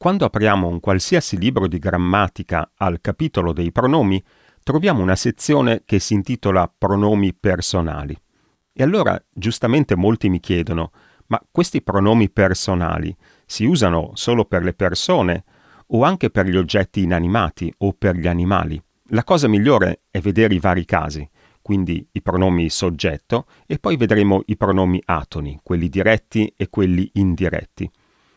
Quando apriamo un qualsiasi libro di grammatica al capitolo dei pronomi, troviamo una sezione che si intitola Pronomi personali. E allora, giustamente molti mi chiedono, ma questi pronomi personali si usano solo per le persone o anche per gli oggetti inanimati o per gli animali? La cosa migliore è vedere i vari casi, quindi i pronomi soggetto e poi vedremo i pronomi atoni, quelli diretti e quelli indiretti.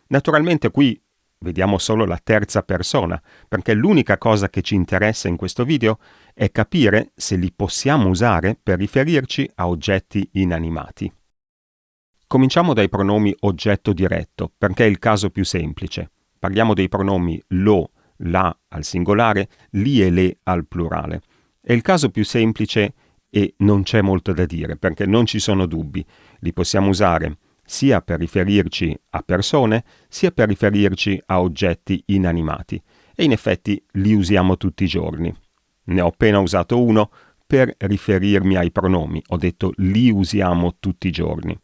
Naturalmente qui vediamo solo la terza persona, perché l'unica cosa che ci interessa in questo video è capire se li possiamo usare per riferirci a oggetti inanimati. Cominciamo dai pronomi oggetto diretto, perché è il caso più semplice. Parliamo dei pronomi lo, la al singolare, li e le al plurale. È il caso più semplice e non c'è molto da dire, perché non ci sono dubbi. Li possiamo usare sia per riferirci a persone, sia per riferirci a oggetti inanimati. E in effetti li usiamo tutti i giorni. Ne ho appena usato uno per riferirmi ai pronomi. Ho detto li usiamo tutti i giorni.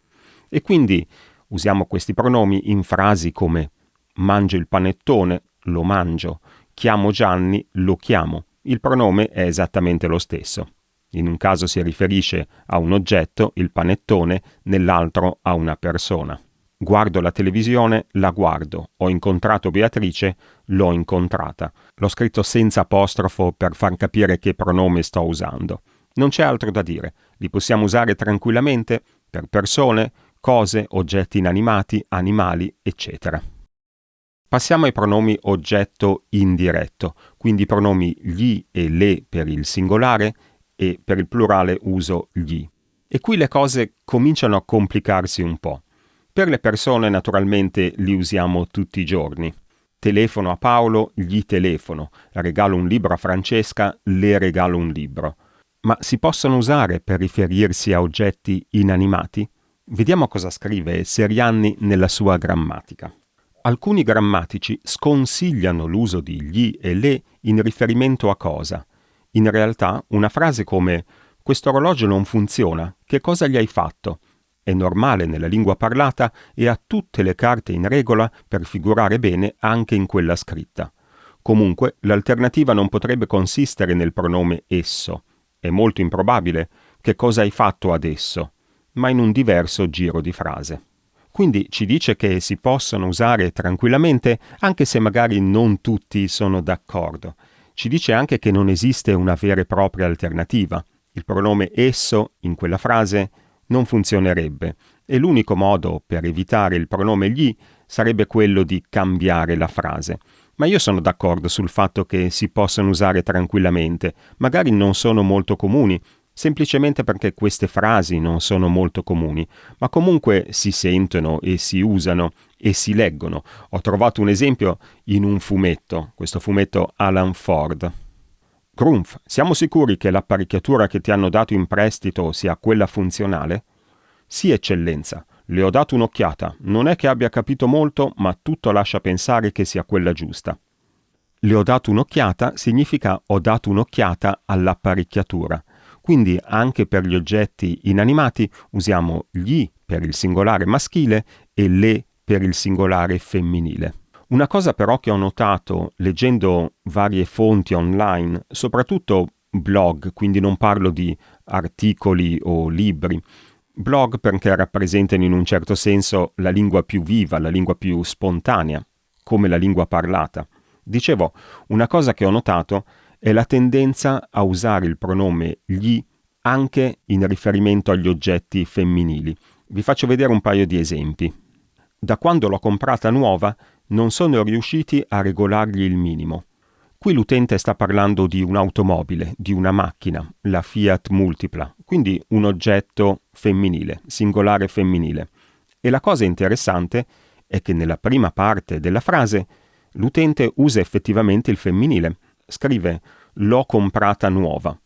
E quindi usiamo questi pronomi in frasi come mangio il panettone, lo mangio, chiamo Gianni, lo chiamo. Il pronome è esattamente lo stesso. In un caso si riferisce a un oggetto, il panettone, nell'altro a una persona. Guardo la televisione, la guardo. Ho incontrato Beatrice, l'ho incontrata. L'ho scritto senza apostrofo per far capire che pronome sto usando. Non c'è altro da dire. Li possiamo usare tranquillamente per persone, cose, oggetti inanimati, animali, eccetera. Passiamo ai pronomi oggetto indiretto, quindi i pronomi gli e le per il singolare e per il plurale uso gli. E qui le cose cominciano a complicarsi un po'. Per le persone naturalmente li usiamo tutti i giorni. Telefono a Paolo, gli telefono. Regalo un libro a Francesca, le regalo un libro. Ma si possono usare per riferirsi a oggetti inanimati? Vediamo cosa scrive Serianni nella sua grammatica. Alcuni grammatici sconsigliano l'uso di gli e le in riferimento a cosa. In realtà, una frase come «Questo orologio non funziona, che cosa gli hai fatto?» è normale nella lingua parlata e ha tutte le carte in regola per figurare bene anche in quella scritta. Comunque, l'alternativa non potrebbe consistere nel pronome esso. È molto improbabile «Che cosa hai fatto adesso?» ma in un diverso giro di frase. Quindi ci dice che si possono usare tranquillamente anche se magari non tutti sono d'accordo. Ci dice anche che non esiste una vera e propria alternativa. Il pronome esso in quella frase non funzionerebbe e l'unico modo per evitare il pronome gli sarebbe quello di cambiare la frase. Ma io sono d'accordo sul fatto che si possano usare tranquillamente, magari non sono molto comuni, semplicemente perché queste frasi non sono molto comuni, ma comunque si sentono e si usano e si leggono. Ho trovato un esempio in un fumetto, questo fumetto Alan Ford. Grumpf, siamo sicuri che l'apparecchiatura che ti hanno dato in prestito sia quella funzionale? Sì, eccellenza, le ho dato un'occhiata. Non è che abbia capito molto, ma tutto lascia pensare che sia quella giusta. Le ho dato un'occhiata significa ho dato un'occhiata all'apparecchiatura. Quindi anche per gli oggetti inanimati usiamo gli per il singolare maschile e le per il singolare femminile. Una cosa però che ho notato leggendo varie fonti online, soprattutto blog, quindi non parlo di articoli o libri, blog perché rappresentano in un certo senso la lingua più viva, la lingua più spontanea, come la lingua parlata. Dicevo, una cosa che ho notato è la tendenza a usare il pronome gli anche in riferimento agli oggetti femminili. Vi faccio vedere un paio di esempi. Da quando l'ho comprata nuova non sono riusciti a regolargli il minimo. Qui l'utente sta parlando di un'automobile, di una macchina, la Fiat Multipla, quindi un oggetto femminile, singolare femminile. E la cosa interessante è che nella prima parte della frase l'utente usa effettivamente il femminile. Scrive «l'ho comprata nuova»,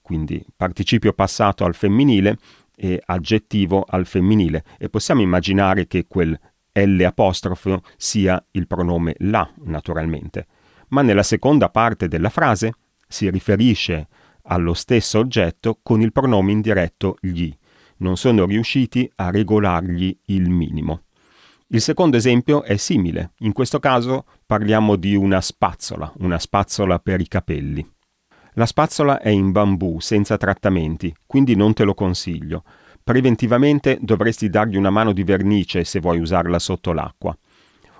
quindi participio passato al femminile e aggettivo al femminile. E possiamo immaginare che quel L' sia il pronome la, naturalmente. Ma nella seconda parte della frase si riferisce allo stesso oggetto con il pronome indiretto gli. Non sono riusciti a regolargli il minimo. Il secondo esempio è simile. In questo caso parliamo di una spazzola per i capelli. La spazzola è in bambù, senza trattamenti, quindi non te lo consiglio. Preventivamente dovresti dargli una mano di vernice se vuoi usarla sotto l'acqua.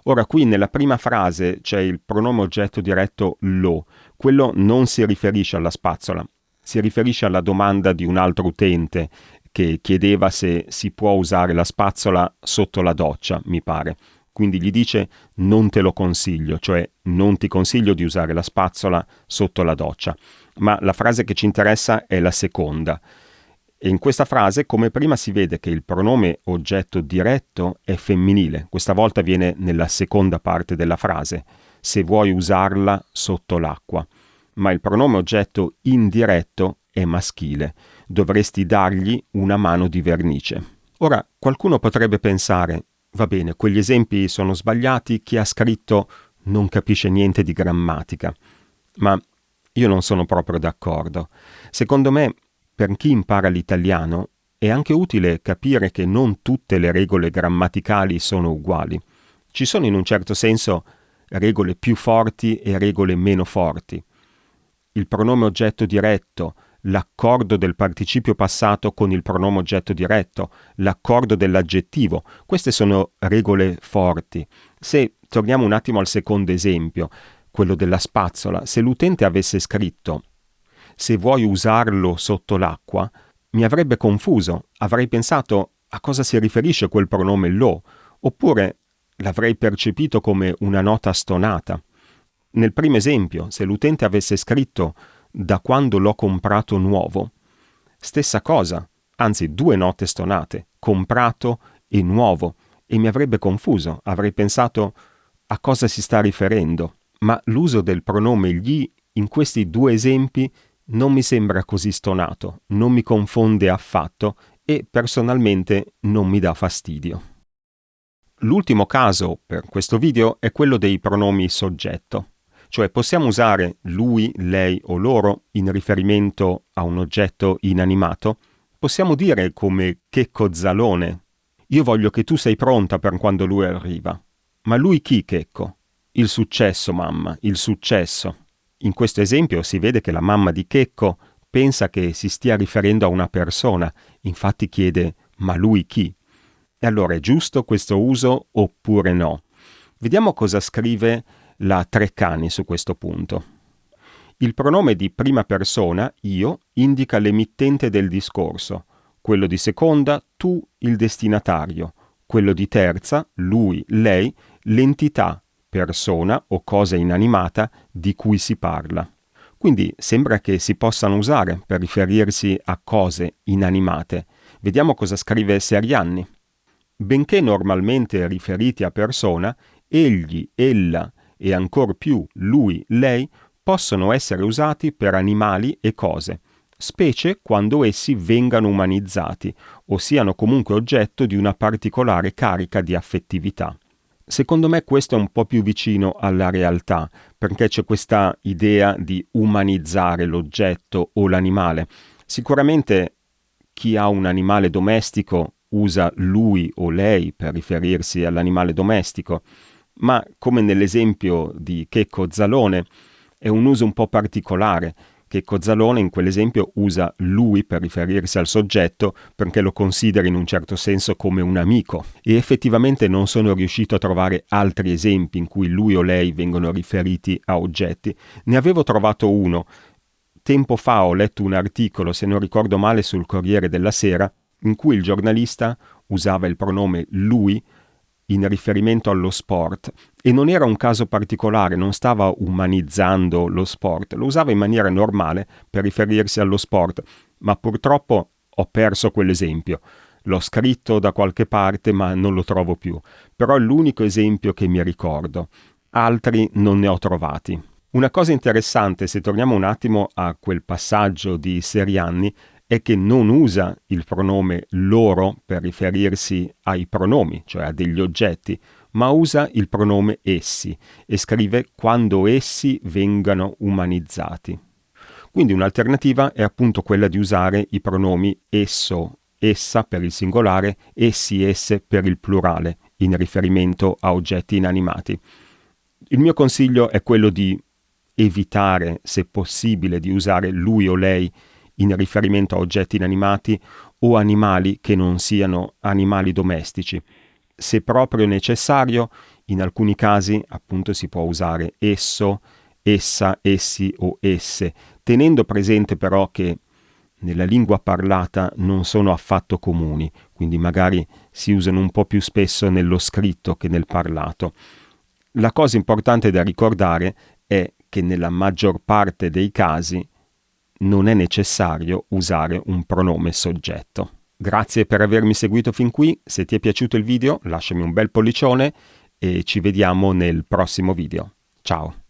Ora qui nella prima frase c'è il pronome oggetto diretto lo. Quello non si riferisce alla spazzola, si riferisce alla domanda di un altro utente che chiedeva se si può usare la spazzola sotto la doccia, mi pare. Quindi gli dice non te lo consiglio, cioè non ti consiglio di usare la spazzola sotto la doccia. Ma la frase che ci interessa è la seconda. E in questa frase, come prima, si vede che il pronome oggetto diretto è femminile. Questa volta viene nella seconda parte della frase, se vuoi usarla sotto l'acqua. Ma il pronome oggetto indiretto è maschile. Dovresti dargli una mano di vernice. Ora, qualcuno potrebbe pensare, va bene, quegli esempi sono sbagliati, chi ha scritto non capisce niente di grammatica. Ma io non sono proprio d'accordo. Secondo me, per chi impara l'italiano, è anche utile capire che non tutte le regole grammaticali sono uguali. Ci sono in un certo senso regole più forti e regole meno forti. Il pronome oggetto diretto, l'accordo del participio passato con il pronome oggetto diretto, l'accordo dell'aggettivo, queste sono regole forti. Se torniamo un attimo al secondo esempio, quello della spazzola, se l'utente avesse scritto se vuoi usarlo sotto l'acqua, mi avrebbe confuso, avrei pensato a cosa si riferisce quel pronome lo, oppure l'avrei percepito come una nota stonata. Nel primo esempio, se l'utente avesse scritto da quando l'ho comprato nuovo, stessa cosa, anzi 2 note stonate, comprato e nuovo, e mi avrebbe confuso, avrei pensato a cosa si sta riferendo, ma l'uso del pronome gli in questi 2 esempi non mi sembra così stonato, non mi confonde affatto e personalmente non mi dà fastidio. L'ultimo caso per questo video è quello dei pronomi soggetto, cioè possiamo usare lui, lei o loro in riferimento a un oggetto inanimato. Possiamo dire come Checco Zalone, io voglio che tu sei pronta per quando lui arriva. Ma lui chi, Checco? Il successo, mamma, il successo. In questo esempio si vede che la mamma di Checco pensa che si stia riferendo a una persona, infatti chiede «ma lui chi?» E allora è giusto questo uso oppure no? Vediamo cosa scrive la Treccani su questo punto. Il pronome di prima persona, io, indica l'emittente del discorso, quello di seconda, tu, il destinatario, quello di terza, lui, lei, l'entità, persona o cosa inanimata di cui si parla. Quindi sembra che si possano usare per riferirsi a cose inanimate. Vediamo cosa scrive Serianni. Benché normalmente riferiti a persona, egli, ella e ancor più lui, lei possono essere usati per animali e cose, specie quando essi vengano umanizzati o siano comunque oggetto di una particolare carica di affettività. Secondo me questo è un po' più vicino alla realtà, perché c'è questa idea di umanizzare l'oggetto o l'animale. Sicuramente chi ha un animale domestico usa lui o lei per riferirsi all'animale domestico, ma come nell'esempio di Checco Zalone è un uso un po' particolare. Checco Zalone in quell'esempio usa lui per riferirsi al soggetto perché lo considera in un certo senso come un amico, e effettivamente non sono riuscito a trovare altri esempi in cui lui o lei vengono riferiti a oggetti. Ne avevo trovato uno. Tempo fa ho letto un articolo, se non ricordo male, sul Corriere della Sera, in cui il giornalista usava il pronome lui in riferimento allo sport, e non era un caso particolare, non stava umanizzando lo sport, lo usava in maniera normale per riferirsi allo sport, ma purtroppo ho perso quell'esempio. L'ho scritto da qualche parte ma non lo trovo più, però è l'unico esempio che mi ricordo. Altri non ne ho trovati. Una cosa interessante, se torniamo un attimo a quel passaggio di Serianni, è che non usa il pronome loro per riferirsi ai pronomi, cioè a degli oggetti, ma usa il pronome essi e scrive quando essi vengano umanizzati. Quindi un'alternativa è appunto quella di usare i pronomi esso, essa per il singolare, essi, esse per il plurale, in riferimento a oggetti inanimati. Il mio consiglio è quello di evitare, se possibile, di usare lui o lei in riferimento a oggetti inanimati o animali che non siano animali domestici. Se proprio necessario, in alcuni casi appunto si può usare esso, essa, essi o esse, tenendo presente però che nella lingua parlata non sono affatto comuni, quindi magari si usano un po' più spesso nello scritto che nel parlato. La cosa importante da ricordare è che nella maggior parte dei casi non è necessario usare un pronome soggetto. Grazie per avermi seguito fin qui, se ti è piaciuto il video lasciami un bel pollicione e ci vediamo nel prossimo video. Ciao!